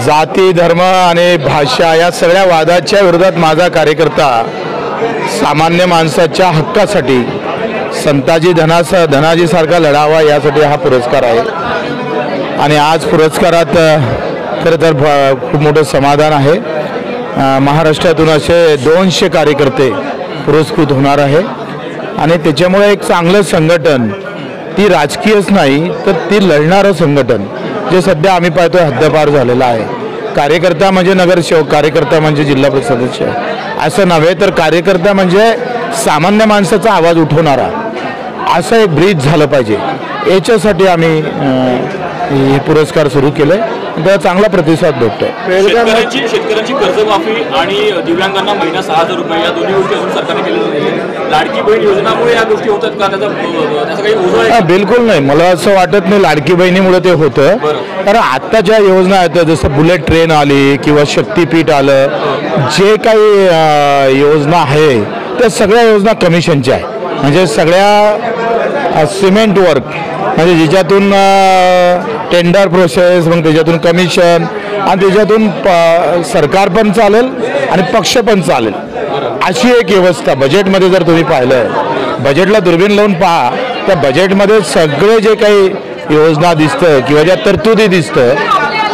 जाती धर्म आणि भाषा या सगळ्या वादाच्या विरोधात माझा कार्यकर्ता सामान्य माणसाच्या हक्कासाठी संताजी धनाजीसारखा लढावा यासाठी हा पुरस्कार आहे। आणि आज पुरस्कारात खरं तर खूप मोठं समाधान आहे। महाराष्ट्रातून असे 200 कार्यकर्ते पुरस्कृत होणार आहे आणि त्याच्यामुळे एक चांगलं संघटन, ती राजकीयच नाही तर ती लढणारं संघटन जे सध्या आम्ही पाहतोय हद्दपार झालेलं आहे। कार्यकर्ता म्हणजे नगरसेवक, कार्यकर्ता म्हणजे जिल्हा परिषद सदस्य असं नव्हे तर कार्यकर्ता म्हणजे सामान्य माणसाचा आवाज उठवणारा असं एक ब्रीज झालं पाहिजे। याच्यासाठी आम्ही हे पुरस्कार सुरू केले, त्याला चांगला प्रतिसाद भेटतोय। शेतकऱ्यांची कर्जमाफी आणि दिव्यांगांना महिना 6000 रुपये या दोन्ही गोष्टी अजून सरकारने केलेल्या नाहीत। लाडकी बहीण योजनामुळे या गोष्टी होतात का? त्याचा काही ओझं आहे? बिलकुल नाही, मला असं वाटत नाही लाडकी बहिणीमुळे ते होतं। कारण आता ज्या योजना आहेत जसं बुलेट ट्रेन आली किंवा शक्तीपीठ आलं, जे काही योजना आहे त्या सगळ्या योजना कमिशनच्या आहे। म्हणजे सगळ्या सिमेंट वर्क म्हणजे ज्याच्यातून टेंडर प्रोसेस, मग त्याच्यातून कमिशन आणि त्याच्यातून सरकार पण चालेल आणि पक्ष पण चालेल अशी एक व्यवस्था बजेटमध्ये जर तुम्ही पाहिलं, बजेटला दुर्बीण लावून पहा त्या बजेटमध्ये सगळे जे काही योजना दिसतं किंवा ज्या तरतुदी दिसतं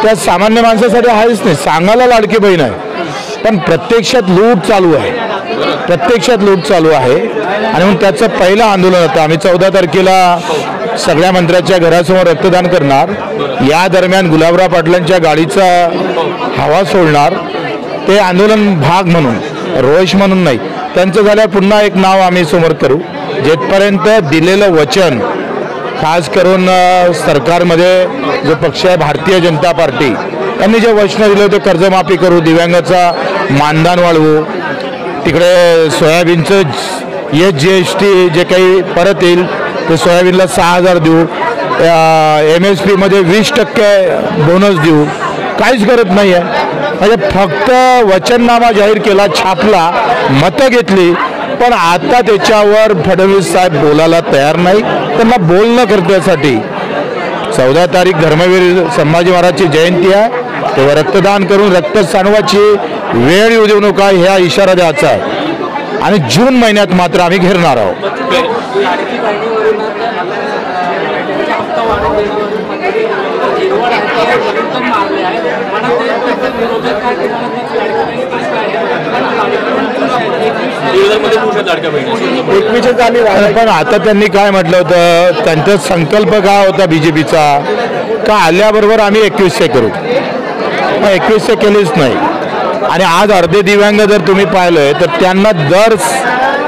त्या सामान्य माणसासाठी आहेच नाही। सांगायला लाडकी बहीण आहे पण प्रत्यक्षात लूट चालू आहे, प्रत्यक्षात लूट चालू आहे। आणि मग त्याचं पहिलं आंदोलन होतं, आम्ही 14 तारखेला सगळ्या मंत्र्यांच्या घरासमोर रक्तदान करणार, या दरम्यान गुलाबराव पाटलांच्या गाडीचा हवा सोडणार, ते आंदोलन भाग म्हणून, रोष म्हणून नाही। त्यांचं झाल्यावर पुन्हा एक नाव आम्ही समोर करू, जेथपर्यंत दिलेलं वचन, खास करून सरकारमध्ये जो पक्ष आहे भारतीय जनता पार्टी यांनी जे वचन दिलं ते कर्जमाफी करू, दिव्यांगाचा मानधन वाढवू, तिकडे सोयाबीनचं GST जे काही परत येईल ते सोयाबीनला 6000 देऊ, MSP मध्ये 20% बोनस देऊ, काहीच करत नाही आहे। म्हणजे फक्त वचननामा जाहीर केला, छापला, मतं घेतली, पण आता त्याच्यावर फडणवीस साहेब बोलायला तयार नाही। त्यांना बोलणं करण्यासाठी 14 तारीख धर्मवीर संभाजी महाराजची जयंती आहे, तेव्हा रक्तदान करून रक्त सांडवाची वेळ येऊ देऊ नका ह्या इशारा द्यायचा आहे। आणि जून महिन्यात मात्र आम्ही घेरणार आहोत। पण आता त्यांनी काय म्हटलं होतं, त्यांचा संकल्प काय होता बीजेपीचा का आल्याबरोबर आम्ही 2100 करू, 2100 केलीच नाही। आणि आज अर्धे दिव्यांग जर तुम्ही पाहिलं तर त्यांना दर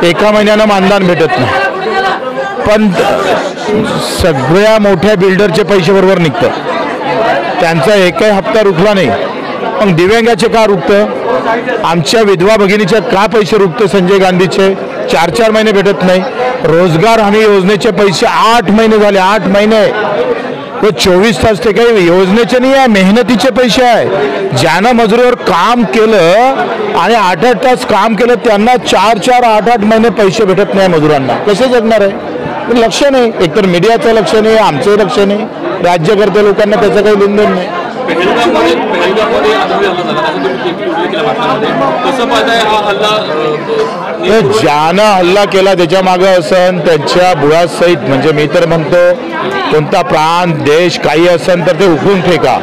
1 महिन्यानं मानधन भेटत नाही, पण सगळ्या मोठ्या बिल्डरचे पैसे बरोबर निघतं, त्यांचा एकही हप्ता रुकला नाही। मग दिव्यांगाचे का रुकतं? आमच्या विधवा भगिनीचे का पैसे रुकतं? संजय गांधीचे 4-4 महिने भेटत नाही। रोजगार हमी योजनेचे पैसे 8 महिने झाले, 8 महिने, तो 24 तास ते काही योजनेचे नाही आहे, मेहनतीचे पैसे आहे। ज्यानं मजुरीवर काम केलं आणि 8-8 तास काम केलं त्यांना 4-4, 8-8 महिने पैसे भेटत नाही मजुरांना, कसे जगणार आहे? लक्ष नाही, एकतर मीडियाचं लक्ष नाही, आमचंही लक्ष नाही, राज्यकर्ते लोकांना त्याचं काही लेनदेन नाही। ज्यानं हल्ला केला त्याच्या मागं असन त्यांच्या बुळासहित, म्हणजे मी तर म्हणतो कोणता प्रांत देश काही असन तर ते उकळून फेका,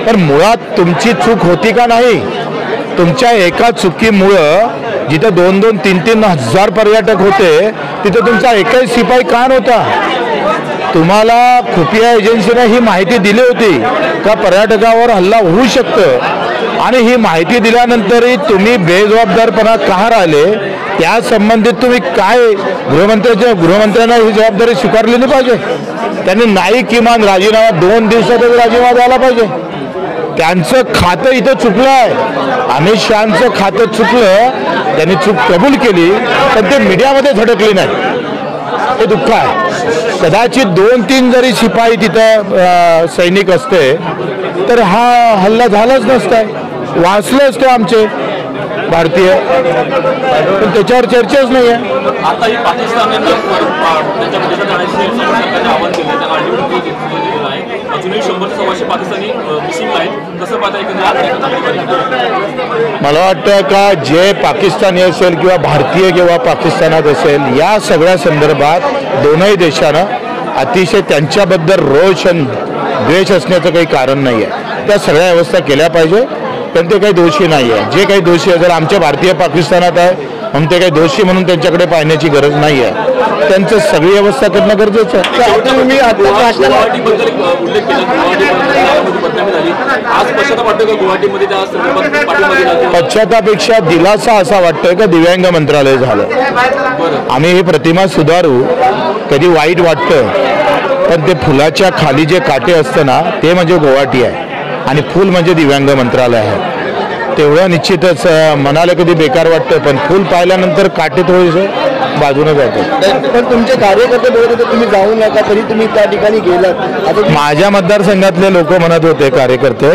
पण मुळात तुमची चूक होती का नाही? तुमच्या एका चुकीमुळं जिथं 2-2, 3-3 हजार पर्यटक होते तिथं तुमचा एकही शिपाई का नव्हता? तुम्हाला खुफिया एजन्सीने ही माहिती दिली होती का पर्यटकावर हल्ला होऊ शकतं, आणि ही माहिती दिल्यानंतरही तुम्ही बेजबाबदारपणा का राहिले त्या संबंधित तुम्ही काय गृहमंत्र्यांना ही जबाबदारी स्वीकारलेली पाहिजे। त्यांनी नाही किमान राजीनामा 2 दिवसातच राजीनामा द्यायला पाहिजे। त्यांचं खातं इथं चुकलं आहे, अमित शहांचं खातं चुकलं, त्यांनी चूक कबूल केली पण ते मीडियामध्ये झटकली नाही, हे दुःख आहे। कदाचित 2-3 जरी शिपाई तिथं सैनिक असते तर हा हल्ला झालाच नसता, वाचले असते आमचे भारतीय, पण त्याच्यावर चर्चाच नाही आहे। अजूनही 100 ते 125 पाकिस्तानी मिसिंग आहेत. कसं पाहता मला वाटतं का जे पाकिस्तानी असेल किंवा भारतीय किंवा पाकिस्तानात असेल या सगळ्या संदर्भात दोनही देशानं अतिशय त्यांच्याबद्दल रोष आणि द्वेष असण्याचं काही कारण नाही आहे. त्या सगळ्या व्यवस्था केल्या पाहिजे. पण ते काही दोषी नाही आहे. जे काही दोषी आहे जर आमच्या भारतीय पाकिस्तानात आहे म्हणून ते काही दोषी म्हणून त्यांच्याकडे पाहण्याची गरज नाही आहे. त्यांचं सगळी व्यवस्था करणं गरजेचं आहे. तुम्ही गुवाहाटीबद्दल उल्लेख केला, गुवाहाटीमध्ये बदनामी झाली. आज पश्चाताप वाटतो का गुवाहाटीमध्ये त्या संदर्भात पाठिंबा दिला? पश्चातापेक्षा दिलासा असा वाटतोय का दिव्यांग मंत्रालय झालं. आम्ही ही प्रतिमा सुधारू. कधी वाईट वाटतं पण ते फुलाच्या खाली जे काटे असतं ना ते म्हणजे गुवाहाटी आहे आणि फूल म्हणजे दिव्यांग मंत्रालय आहे. तेवढं निश्चितच मनाला कधी बेकार वाटतं पण फूल पाहिल्यानंतर काटे थोडेसे बाजूने जातात. पण तुमचे कार्यकर्ते बोलत होते तुम्ही जाऊ नका तरी तुम्ही त्या ठिकाणी गेलात. माझ्या मतदारसंघातले लोक म्हणत होते कार्यकर्ते.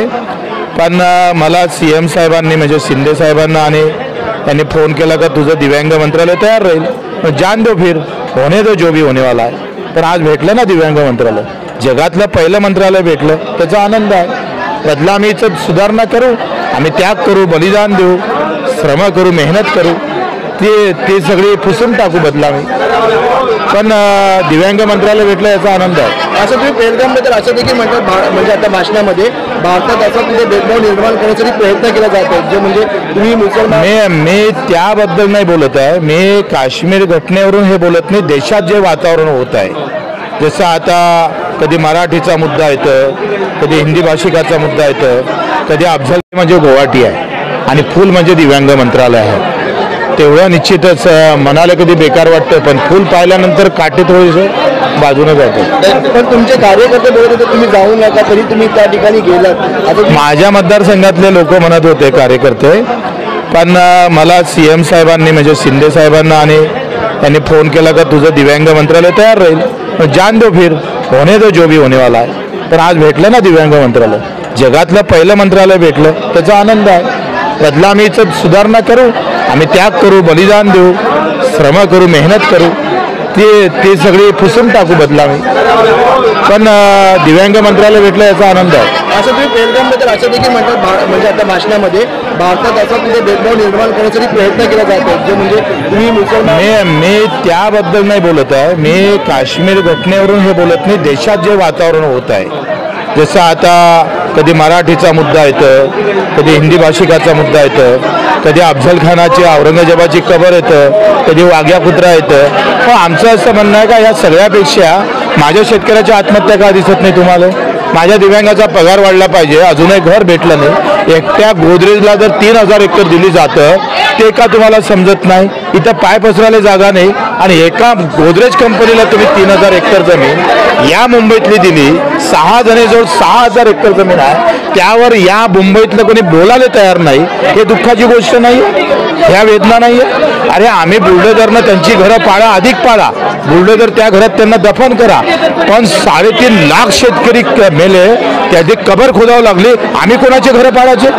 पण मला CM साहेबांनी म्हणजे शिंदे साहेबांना आणि त्यांनी फोन केला का तुझं दिव्यांग मंत्रालय तयार राहील. जान दो फिर होणे दो जो भी होने वाला आहे. पण आज भेटलं ना दिव्यांग मंत्रालय. जगातलं पहिलं मंत्रालय भेटलं त्याचा आनंद आहे. बदलामीचं सुधारणा करू, आम्ही त्याग करू, बलिदान देऊ, श्रम करू, मेहनत करू. ते सगळी पुसून टाकू बदलामी. पण दिव्यांग मंत्रालय भेटलं याचा आनंद आहे. असं तुम्ही पेहलगामबद्दल असं देखील म्हणतात म्हणजे आता भाषणामध्ये भारतात असा तिथे भेदभाव निर्माण करण्यासाठी प्रयत्न केला जात आहे जे म्हणजे तुम्ही मुसलमान. मी त्याबद्दल नाही बोलत आहे. मी काश्मीर घटनेवरून हे बोलत नाही. देशात जे वातावरण होत आहे जसं आता कधी मराठीचा मुद्दा येतं, कधी हिंदी भाषिकाचा मुद्दा येतं, कधी अफजल म्हणजे गुवाहाटी आहे आणि फूल म्हणजे दिव्यांग मंत्रालय आहे. तेवढं निश्चितच मनाला कधी बेकार वाटतं पण फूल पाहिल्यानंतर काटे थोडेसे बाजूने जातात. पण तुमचे कार्यकर्ते बोलत होते तुम्ही जाऊ नका तरी तुम्ही त्या ठिकाणी गेलात. माझ्या मतदारसंघातले लोक म्हणत होते कार्यकर्ते. पण मला CM साहेबांनी म्हणजे शिंदे साहेबांना आणि त्यांनी फोन केला का तुझं दिव्यांग मंत्रालय तयार राहील. जान दो फिर होणे दो जो भी होने वाला आहे. पण आज भेटलं ना दिव्यांग मंत्रालय. जगातलं पहिलं मंत्रालय भेटलं त्याचा आनंद आहे. बदलामीचं सुधारणा करू, आम्ही त्याग करू, बलिदान देऊ, श्रम करू, मेहनत करू. ते सगळी पुसून टाकू बदलामी. पण दिव्यांग मंत्रालय भेटलं याचा आनंद आहे. असं तुम्ही पेहलगामबद्दल असं देखील म्हणतात म्हणजे आता भाषणामध्ये भारतात असा तिथे भेदभाव निर्माण करण्यासाठी प्रयत्न केला जात आहे जे म्हणजे तुम्ही मुसलमान. मी त्याबद्दल नाही बोलत आहे. मी काश्मीर घटनेवरून हे बोलत नाही. देशात जे वातावरण होत आहे जसं आता कधी मराठीचा मुद्दा येतं, कधी हिंदी भाषिकाचा मुद्दा येतं, कधी अफजल खानाची औरंगजेबाची कबर येतं, कधी वाघ्या कुत्रा येतं. पण आमचं असं म्हणणं आहे का या सगळ्यापेक्षा माझ्या शेतकऱ्याची आत्महत्या का दिसत नाही तुम्हाला? माझ्या दिव्यांगाचा पगार वाढला पाहिजे, अजूनही घर भेटलं नाही. एकट्या गोदरेजला जर 3000 एकर दिली जातं ते का तुम्हाला समजत नाही? इथं पाय पसरायला जागा नाही आणि एका गोदरेज कंपनीला तुम्ही 3000 एकर जमीन या मुंबईतली दिली. 6 जणेजवळ 6000 एकर जमीन आहे. त्यावर या मुंबईतलं कोणी बोलायला तयार नाही. हे दुःखाची गोष्ट नाही, ह्या वेदना नाही आहे. अरे आम्ही बुलडोजरनं त्यांची घरं पाडा, अधिक पाडा, बुलडोजर त्या घरात त्यांना दफन करा. पण 3.5 लाख शेतकरी मेले, त्याची कबर खोदावं लागली. आम्ही कोणाचे घरं पाडायचे?